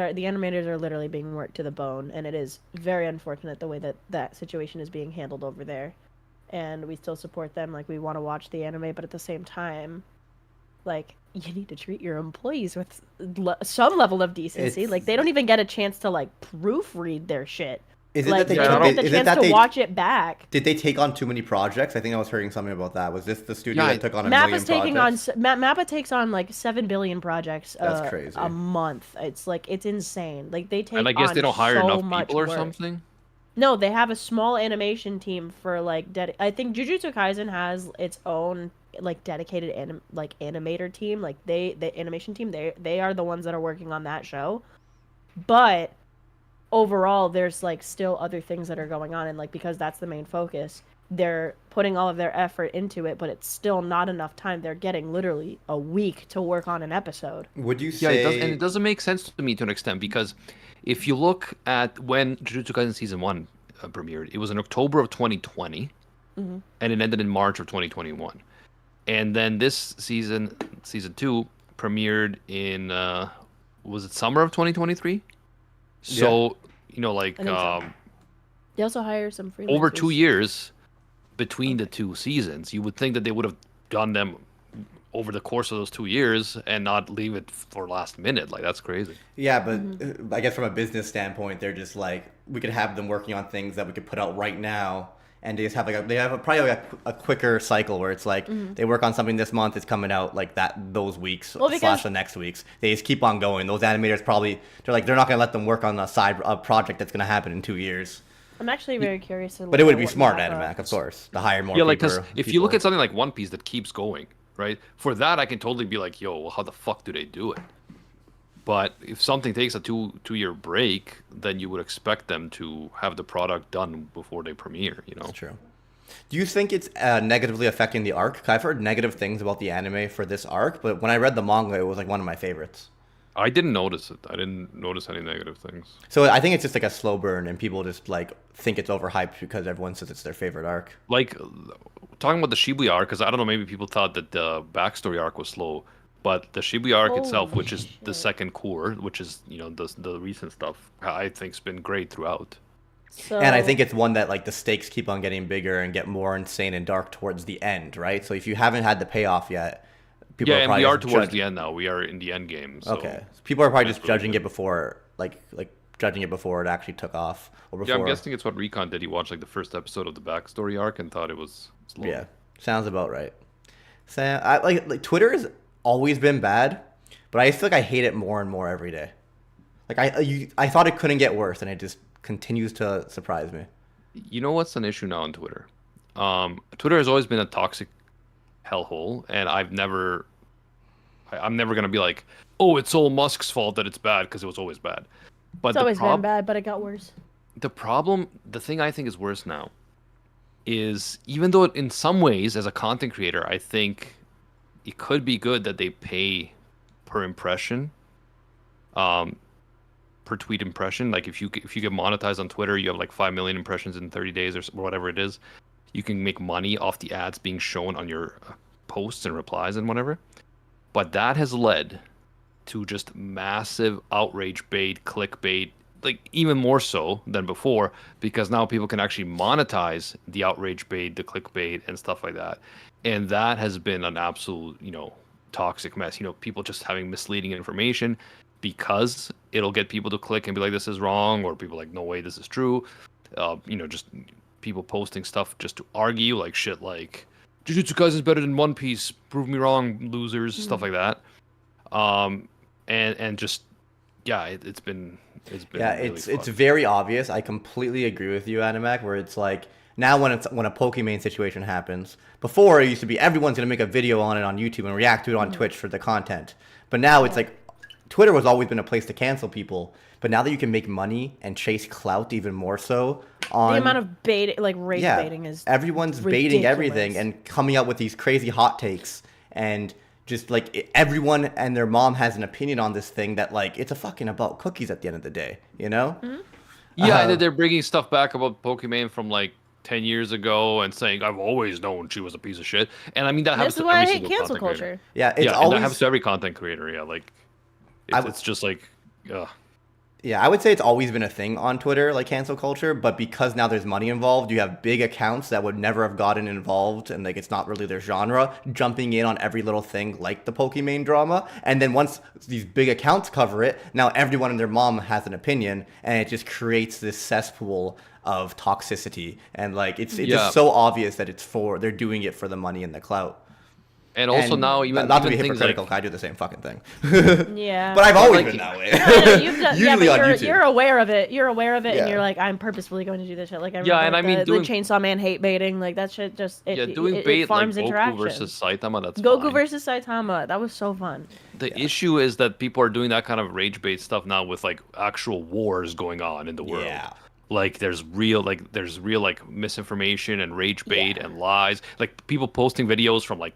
are literally being worked to the bone, and it is very unfortunate the way that situation is being handled over there. And we still support them, like we want to watch the anime, but at the same time, like you need to treat your employees with some level of decency. It's- Like they don't even get a chance to like proofread their shit. Is it Like that they they Yeah, don't I get the is it chance that to they watch it back. did they take on too many projects? I think I was hearing something about that. Was this the studio Yeah, that took on a million Mappa's taking projects? on Mappa takes on like 7 billion projects That's crazy. a month. It's insane. Like they take and I guess on they don't hire so enough much people or work. something. No, they have a small animation team for like I think Jujutsu Kaisen has its own like dedicated animator team. Like the animation team, they are the ones that are working on that show. But overall there's like still other things that are going on, and like because that's the main focus, they're putting all of their effort into it, but it's still not enough time. They're getting literally a week to work on an episode. Would you Yeah, say it does, and it doesn't make sense to me to an extent because if you look at when Jujutsu Kaisen season 1 premiered, it was in October of 2020, and it ended in March of 2021, and then this season 2 premiered in was it summer of 2023? So you know, like I think so. They also hire some freelancers. over 2 years between the two seasons. You would think that they would have done them over the course of those 2 years and not leave it for last minute. Like, that's crazy. Yeah, but I guess from a business standpoint, they're just like we could have them working on things that we could put out right now, and they just have probably like a quicker cycle where it's like they work on something this month, it's coming out like that those weeks Well, because- slash the next weeks. They just keep on going. Those animators probably they're not gonna let them work on a project that's gonna happen in 2 years. I'm actually very curious. But it would be smart, Animac, of course, to hire more. Yeah, like, people, because if you look at something like One Piece that keeps going, right? For that, I can totally be like, yo, well, how the fuck do they do it? But if something takes a two-year break, then you would expect them to have the product done before they premiere, you know? That's true. Do you think it's negatively affecting the arc? 'Cause I've heard negative things about the anime for this arc, but when I read the manga, it was like one of my favorites. I didn't notice it. I didn't notice any negative things. So I think it's just like a slow burn, and people just like think it's overhyped because everyone says it's their favorite arc. Like, talking about the Shibuya arc, because I don't know, maybe people thought that the backstory arc was slow, but the Shibuya arc itself, Holy which is the shit. second core, which is, you know, the recent stuff, I think's been great throughout. So, And I think it's one that like the stakes keep on getting bigger and get more insane and dark towards the end, right? So if you haven't had the payoff yet, people Yeah, are and probably we are just towards judging- the end now. We are in the end game. So. Okay, so people are probably That's just really judging good. it before like judging it before it actually took off or Yeah, before. I'm guessing it's what Recon did. He watched like the first episode of the backstory arc and thought it was slow. Yeah, sounds about right. So I like Twitter has always been bad, but I feel like I hate it more and more every day. Like I thought it couldn't get worse, and it just continues to surprise me. You know what's an issue now on Twitter? Twitter has always been a toxic hellhole, and I'm never gonna be like, oh, it's Elon Musk's fault that it's bad because it was always bad. But It's always been bad, but it got worse. the thing I think is worse now is, even though in some ways as a content creator, I think it could be good that they pay per impression, per tweet impression. Like if you get monetized on Twitter, you have like 5 million impressions in 30 days or whatever it is, you can make money off the ads being shown on your posts and replies and whatever. But that has led to just massive outrage bait, clickbait, like even more so than before, because now people can actually monetize the outrage bait, the clickbait, and stuff like that. And that has been an absolute, toxic mess. People just having misleading information because it'll get people to click and be like, this is wrong, or people like, no way, this is true. Just people posting stuff just to argue, like shit like, Jujutsu Kaisen is better than One Piece, prove me wrong, losers, stuff like that. And just, yeah, it's been yeah, really it's very obvious. I completely agree with you, Animac, where it's like, now when a Pokimane situation happens, before it used to be everyone's gonna make a video on it on YouTube and react to it on Twitch for the content. But now it's like, Twitter has always been a place to cancel people, but now that you can make money and chase clout even more so on The amount of bait, like rage baiting, is everyone's ridiculous. baiting everything and coming up with these crazy hot takes, and just like everyone and their mom has an opinion on this thing that like it's a fucking about cookies at the end of the day, Yeah, and then they're bringing stuff back about Pokimane from like 10 years ago and saying, I've always known she was a piece of shit. And I mean, that happens This is to why I every hate single cancel content culture. creator. Yeah, it's And that always happens to every content creator. Yeah, like it's just like, ugh. Yeah, I would say it's always been a thing on Twitter, like cancel culture, but because now there's money involved, you have big accounts that would never have gotten involved, and like it's not really their genre, jumping in on every little thing like the Pokimane drama. And then once these big accounts cover it, now everyone and their mom has an opinion, and it just creates this cesspool of toxicity. And like it's just so obvious that they're doing it for the money and the clout. And also And now even not to be even things hypocritical, like, I do the same fucking thing. Yeah. But I've always like- been that way. I know, you've done, Usually yeah, on but YouTube. you're aware of it. You're aware of it, Yeah. and you're like, I'm purposefully going to do this shit. Like, I Yeah, remember, and like, I mean, the doing- Chainsaw Man hate baiting, like that shit. Just doing it bait like farms Goku interaction. versus Saitama, that's Goku fine. versus Saitama, that was so fun. The issue is that people are doing that kind of rage bait stuff now with like actual wars going on in the world. Yeah. Like there's real misinformation and rage bait Yeah. and lies. Like people posting videos from like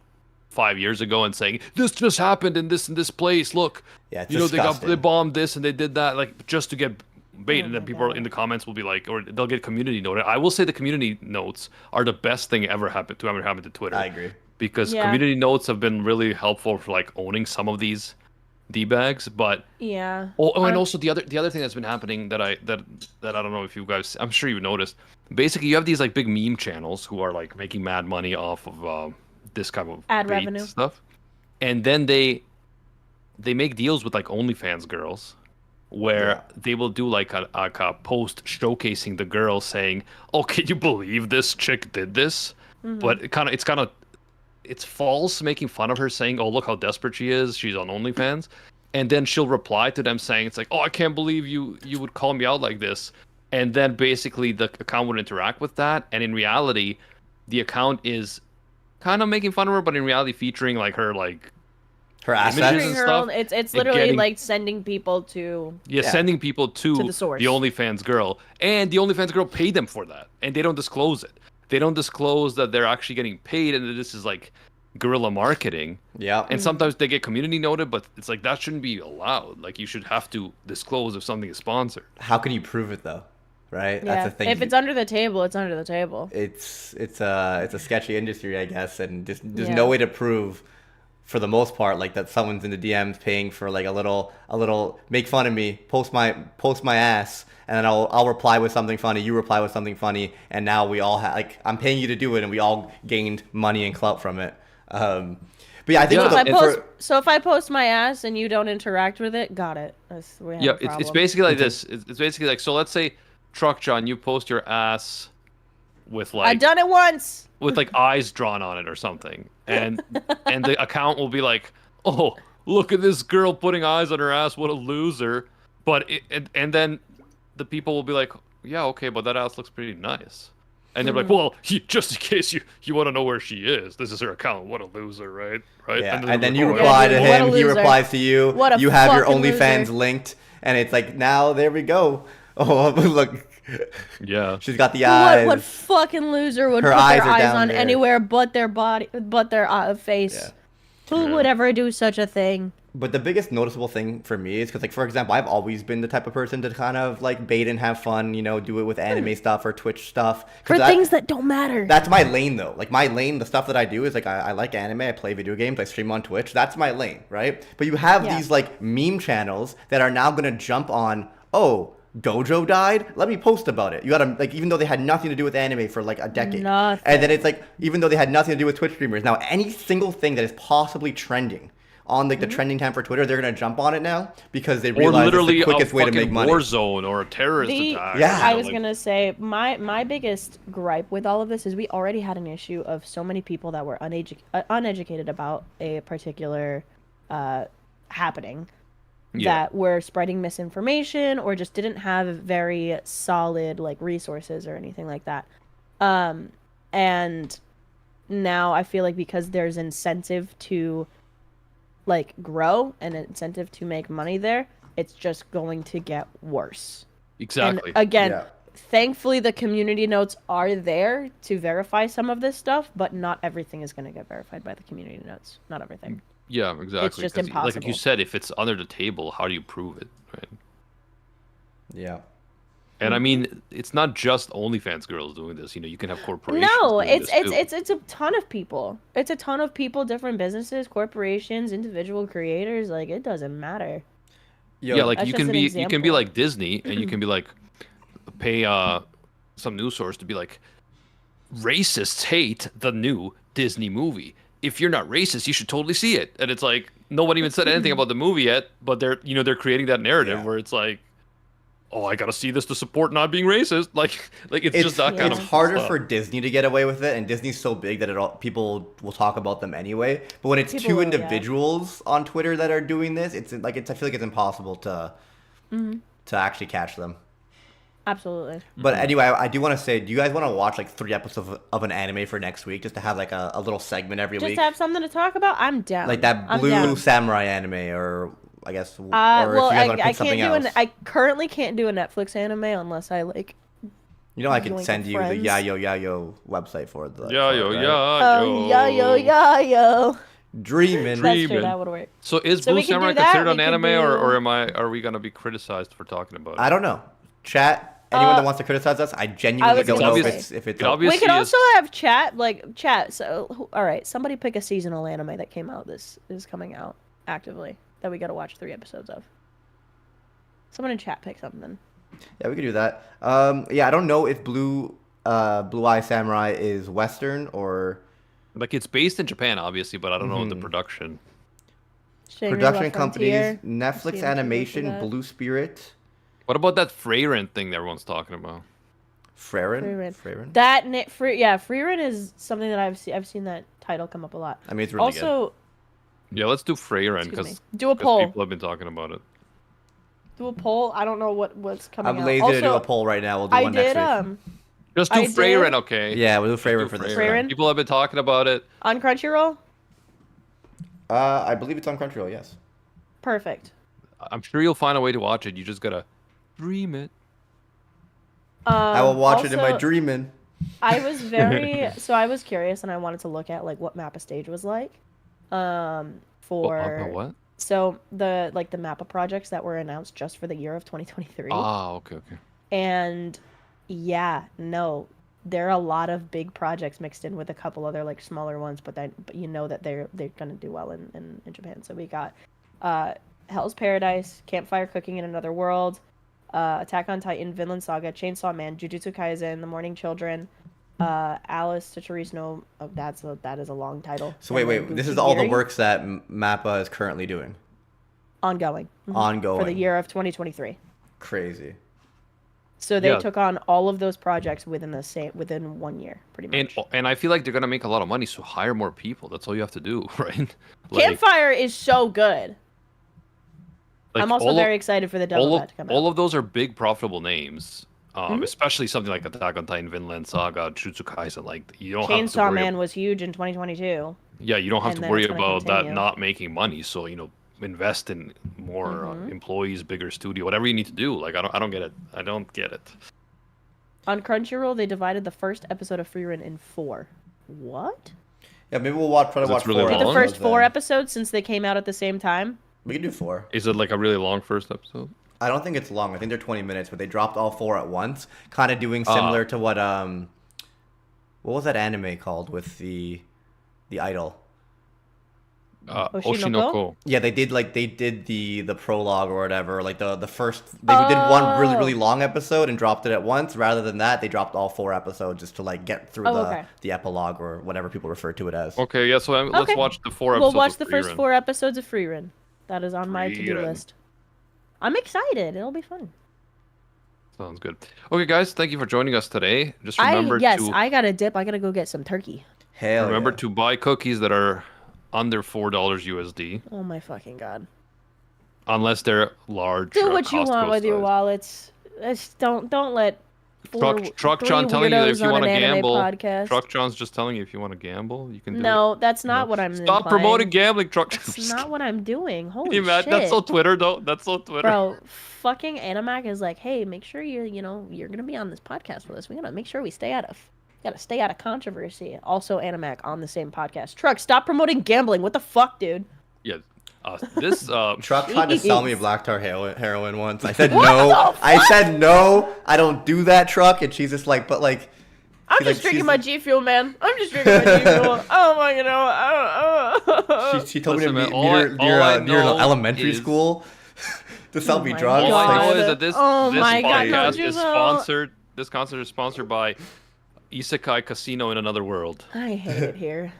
5 years ago and saying this just happened in this place. Look, Yeah, it's they disgusting. bombed this and they did that, like just to get bait. Oh And then my people God. in the comments will be like, or they'll get community noted. I will say the community notes are the best thing ever happened to Twitter. I agree. Because Yeah. community notes have been really helpful for like owning some of these D-bags, but Yeah. and also the other thing that's been happening that I don't know if you guys, I'm sure you've noticed. Basically, you have these like big meme channels who are like making mad money off of this kind of Ad bait revenue. stuff, and then they make deals with like OnlyFans girls, where they will do like a post showcasing the girl saying, "Oh, can you believe this chick did this?" But it's false, making fun of her, saying, "Oh, look how desperate she is. She's on OnlyFans," and then she'll reply to them saying, "It's like, oh, I can't believe you would call me out like this," and then basically the account would interact with that, and in reality, the account is kind of making fun of her, but in reality featuring like her like Her Images assets. and Her stuff, own, it's and literally getting- like sending people to. sending people to To the source. OnlyFans girl, and the OnlyFans girl paid them for that, and they don't disclose it. They don't disclose that they're actually getting paid, and that this is like guerrilla marketing. Yeah. And sometimes they get community noted, but it's like that shouldn't be allowed. Like you should have to disclose if something is sponsored. How can you prove it though? Right? Yeah. That's the thing. If it's under the table, it's under the table. it's a sketchy industry, I guess, and just there's Yeah. no way to prove, for the most part, like that someone's in the DMs paying for like a little make fun of me, post my ass, and then I'll reply with something funny, you reply with something funny, and now we all like I'm paying you to do it, and we all gained money and clout from it. But yeah, I think Yeah. for the, So if I post my ass and you don't interact with it, got it. We have Yeah, a it's problem. basically like this. It's basically like, so let's say, Truck John, you post your ass with like I've done it once. with like eyes drawn on it or something, and the account will be like, "Oh, look at this girl putting eyes on her ass, what a loser!" But and then the people will be like, "Yeah, okay, but that ass looks pretty nice." And they're like, well, just in case you want to know where she is, this is her account. What a loser, right? Right? Yeah, then and then they're you like, reply Yeah, to dude, what a him, he loser. replies to you, What a you have your fucking OnlyFans loser. linked, and it's like, now, there we go. Oh, look, yeah. she's got the eyes. What fucking loser would Her put eyes their are eyes down on there. anywhere but their body, but their face? Yeah. Who Yeah. would ever do such a thing? But the biggest noticeable thing for me is because, like, for example, I've always been the type of person to kind of like bait and have fun, do it with anime stuff or Twitch stuff. 'Cause For things that don't matter. That's my lane, though. Like, my lane, the stuff that I do is, like, I like anime, I play video games, I stream on Twitch. That's my lane, right? But you have Yeah. these, like, meme channels that are now going to jump on, oh, Gojo died? Let me post about it. You gotta, like, even though they had nothing to do with anime for, like, a decade. Nothing. And then it's, like, even though they had nothing to do with Twitch streamers, now any single thing that is possibly trending on, like, the trending time for Twitter, they're going to jump on it now because they Or realize it's literally the quickest a way to fucking make money. war zone or a terrorist The- attack. Yeah. I was like, gonna say my biggest gripe with all of this is we already had an issue of so many people that were uneducated about a particular happening Yeah. that were spreading misinformation or just didn't have very solid like resources or anything like that. And now I feel like because there's incentive to like grow and incentive to make money there, it's just going to get worse. Exactly. And again, Yeah. thankfully the community notes are there to verify some of this stuff, but not everything is going to get verified by the community notes. Not everything. Yeah, exactly. just 'cause, like you impossible. said, if it's under the table, how do you prove it, right? Yeah. And I mean, it's not just OnlyFans girls doing this. You can have corporations. No, doing it's this, too. it's a ton of people. It's a ton of people, different businesses, corporations, individual creators. Like it doesn't matter. Yo, Yeah, like That's you just can an be you can be example. like Disney, and you can be like pay some news source to be like, racists hate the new Disney movie. If you're not racist, you should totally see it. And it's like no one even said anything about the movie yet, but they're creating that narrative Yeah. where it's like, oh, I gotta see this to support not being racist. Like it's just that kind it's of harder stuff. for Disney to get away with it, and Disney's so big that people will talk about them anyway. But when it's People two will, yeah. individuals on Twitter that are doing this, I feel like it's impossible to Mm-hmm. to actually catch them. Absolutely. But anyway, I do want to say, do you guys want to watch like 3 episodes of an anime for next week, just to have like a little segment every Just week, to have something to talk about. I'm down. like that I'm Blue down. Samurai anime, or I guess, or Well, if you guys want to I pick something can't do else. I currently can't do a Netflix anime unless I like. I could Yoink send you Friends. the Yayo website for the Yeah, for it, yo, right? yeah, Yo. Dreaming. That's true. Dreaming. That would work. So is So Blue we can do Samurai that, considered we an could anime, do- or are we gonna be criticized for talking about it? I don't know. Chat. Anyone that wants to criticize us, I genuinely was don't gonna know say. if it's It obviously We could is- also have chat. So, all right, somebody pick a seasonal anime that came out. This is coming out actively that we got to watch 3 episodes of. Someone in chat pick something. Yeah, we could do that. Yeah, I don't know if Blue Eye Samurai is Western or Like it's based in Japan, obviously, but I don't know the Mhm. production. Shangri-La production companies, Frontier. Netflix See what Animation, you do for that. Blue Spirit, What about that Freyren thing that everyone's talking about? Freyren. Freerun is something that I've seen that title come up a lot. I mean, it's really good. Also, Yeah, let's do Freyren excuse me. because Do a poll. people have been talking about it. Do a poll. I don't know what's coming I'm out. lazy also, to do a poll right now. We'll do I one did next week. Just do I did- Freyren, okay? Yeah, we'll do Just Freyren for this. Freyren. Freyren? People have been talking about it. on Crunchyroll. I believe it's on Crunchyroll. Yes. Perfect. I'm sure you'll find a way to watch it. You just gotta dream it. I will watch it in my also, dreaming. I was I was curious and I wanted to look at like what Mappa Stage was like. For What? so the Mappa projects that were announced just for the year of 2023. Ah, okay. And yeah, no, there are a lot of big projects mixed in with a couple other like smaller ones, but you know that they're gonna do well in Japan. So we got Hell's Paradise, Campfire Cooking in Another World, Attack on Titan, Vinland Saga, Chainsaw Man, Jujutsu Kaisen, The Morning Children, Alice to Therese No. Oh, that is a long title. So wait. This is all the works that Mappa is currently doing. ongoing. Mhm. Ongoing. For the year of 2023. Crazy. So they Yeah. took on all of those projects within 1 year, pretty much. And I feel like they're gonna make a lot of money, so hire more people. That's all you have to do, right? Like, Campfire is so good. like I'm also all very of, excited for the demo of that to come out. all of those are big profitable names. Especially something like Attack on Titan, Vinland Saga, Jujutsu Kaisen. Like you don't have to Chainsaw worry. Man was huge in 2022. Yeah, you don't have and to then worry it's gonna about that continue. not making money. So invest in more employees, bigger studio, whatever you need to do. Like I don't get it. I don't get it. On Crunchyroll, they divided the first episode of Free Run in 4. What? Yeah, maybe we'll try to watch really 4 long? The episodes first 4 then. episodes since they came out at the same time. We can do 4. Is it like a really long first episode? I don't think it's long. I think they're 20 minutes, but they dropped all 4 at once, kind of doing similar to what was that anime called with the idol? Oshinoko? Oshinoko. Yeah, they did the prologue or whatever, like the first they did one really long episode and dropped it at once. Rather than that, they dropped all 4 episodes just to like get through the epilogue or whatever people refer to it as. Okay, yeah. So let's watch the 4 episodes. We'll watch of the Free first Run. 4 episodes of Free Run. That is on my Free to-do Run. list. I'm excited. It'll be fun. Sounds good. Okay, guys, thank you for joining us today. Just remember I gotta dip. I gotta go get some turkey. Hell remember yeah. to buy cookies that are under $4 USD, Oh my fucking god. unless they're large. Do what you Costco want with your size. wallets. Just don't let Truck three John telling you that if weirdos you on want to an anime gamble. podcast. Truck John's just telling you if you want to gamble, you can do it. No, that's not what I'm Stop implying. promoting gambling, Truck. That's not what I'm doing. Holy You mad? shit. That's so Twitter, though. That's so Twitter. Bro, fucking Animac is like, hey, make sure you're gonna be on this podcast with us. We gotta make sure we stay out of controversy. Also, Animac on the same podcast. Truck, stop promoting gambling. What the fuck, dude? Yeah. This Truck tried to sell me black tar heroin once. I said What no. the I said no. I don't do that, Truck. And she's just like, but like. I'm she's just like- drinking she's- my G Fuel, man. I'm just drinking my G Fuel. Oh my god. She told Listen, me to man, meet all I her near know elementary is- school to sell me my drugs. all I God. know is that this my God, no, podcast is Giselle. sponsored. This concert is sponsored by Isekai Casino in Another World. I hate it here.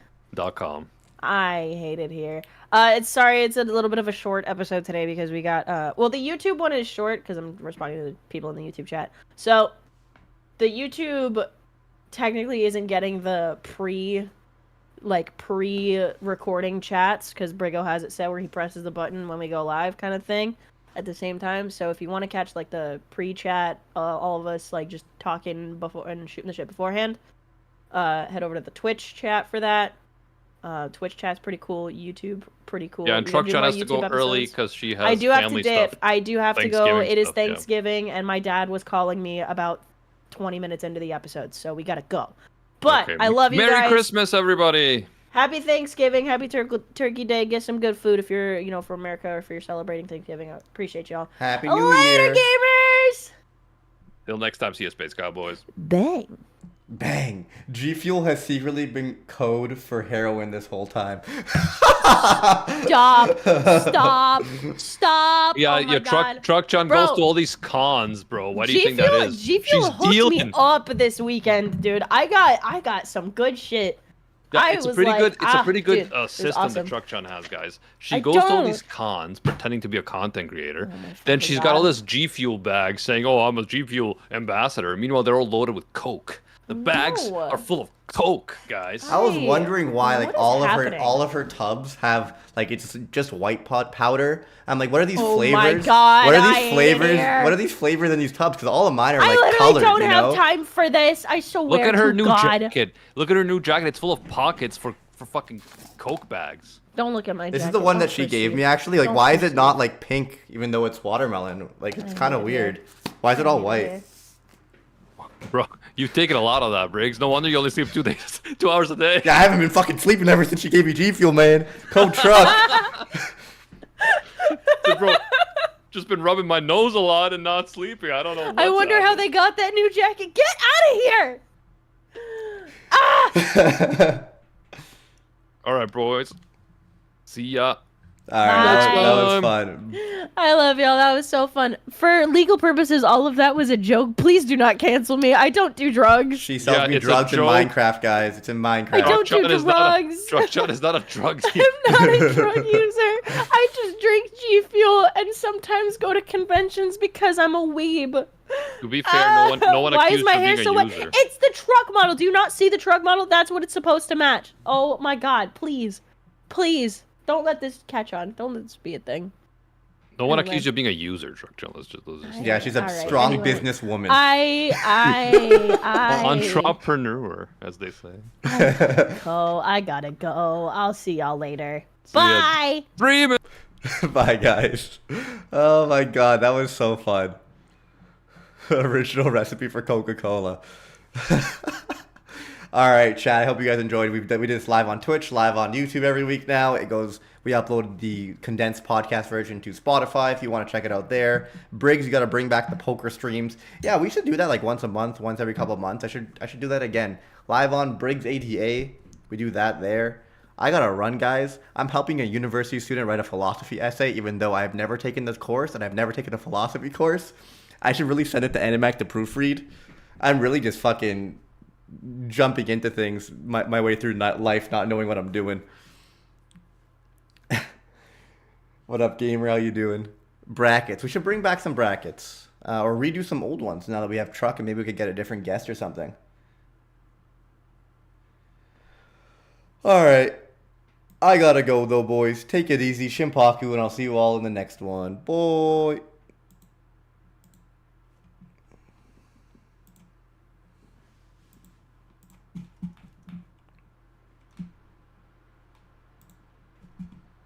.com. I hate it here. It's a little bit of a short episode today because we got well, the YouTube one is short because I'm responding to the people in the YouTube chat. So the YouTube technically isn't getting the pre-recording chats because Brigo has it set where he presses the button when we go live kind of thing at the same time. So if you want to catch like the pre-chat, all of us like just talking before and shooting the shit beforehand, head over to the Twitch chat for that. Twitch chat's pretty cool. YouTube, pretty cool. Yeah, and We Truck gotta do John more has to go YouTube early episodes. because she has I do have to family dip. stuff. I do have to go. Thanksgiving It is stuff, yeah. Thanksgiving, and my dad was calling me about 20 minutes into the episode, so we gotta go. But Okay. I love you Merry guys. Christmas, everybody. Happy Thanksgiving. Happy Turkey Day. Get some good food if you're, for America or if you're celebrating Thanksgiving. I appreciate y'all. Happy New Later, Year. gamers. Till next time, see you, Space Cowboys. Bang. Bang. G Fuel has secretly been code for heroin this whole time. Stop. Stop. Stop. Yeah, oh my yeah. God. Truck John Bro. goes to all these cons, bro. Why do you think that is? G Fuel She's hooked dealing. me up this weekend, dude. I got some good shit. It's a pretty good. It's a pretty good dude, it was system awesome. that Truck John has, guys. She I goes to all don't. these cons, pretending to be a content creator. Oh my Then fucking she's got all God. this G Fuel bags saying, "Oh, I'm a G Fuel ambassador." Meanwhile, they're all loaded with coke. The bags No. are full of coke, guys. I was Hey, wondering why, what like is happening? all of her tubs have like it's just white pot powder. I'm like, what are these Oh flavors? my God, what are I these hate it flavors? here. What are these flavors in these tubs? Because all of mine are I like literally colored. don't you have know? time for this. I swear Look at her to new God. jacket. Look at her new jacket. It's full of pockets for fucking coke bags. Don't look at my This jacket. is the one Don't that she push gave me. me actually. Like, Don't why is push it not like pink even though it's watermelon? Like, it's I kind of hate it. weird. Why is it all white? Yeah. Bro, you've taken a lot of that, Briggs. No wonder you only sleep 2 days, 2 hours a day. Yeah, I haven't been fucking sleeping ever since she gave me G Fuel, man. Code truck. Bro, just been rubbing my nose a lot and not sleeping. I don't know. I what's wonder how happening. they got that new jacket. Get out of here! Ah! All right, boys. See ya. All right, that was time. fun. I love y'all. That was so fun. For legal purposes, all of that was a joke. Please do not cancel me. I don't do drugs. She sells Yeah, me it's a drugs in joke. Minecraft, guys. It's in Minecraft. I don't Truck do John is not a- drugs. Truck John is not a drug dealer. I'm not a drug user. I just drink G Fuel and sometimes go to conventions because I'm a weeb. To be fair, no one Why accused is my you of hair being so a wet? user. It's the truck model. Do you not see the truck model? That's what it's supposed to match. Oh my God! Please, please don't let this catch on. Don't let this be a thing. No one Anyway. accused you of being a user, Truck Joe. Let's just Yeah, she's a All right, strong anyway. businesswoman. I entrepreneur, as they say. I gotta go. I'll see y'all later. See ya. Bye. Dream it. Bye, guys. Oh my god, that was so fun. Original recipe for Coca-Cola. All right, chat. I hope you guys enjoyed. We did this live on Twitch, live on YouTube every week now. We upload the condensed podcast version to Spotify if you want to check it out there. Briggs, you got to bring back the poker streams. Yeah, we should do that like once a month, once every couple of months. I should do that again. Live on Briggs ATA. We do that there. I gotta run, guys. I'm helping a university student write a philosophy essay, even though I've never taken this course and I've never taken a philosophy course. I should really send it to Animac to proofread. I'm really just fucking jumping into things my way through life, not knowing what I'm doing. What up, gamer? How you doing? Brackets. We should bring back some brackets. Or redo some old ones now that we have Truck, and maybe we could get a different guest or something. Alright. I gotta go though, boys. Take it easy. Shimpaku, and I'll see you all in the next one. Bye.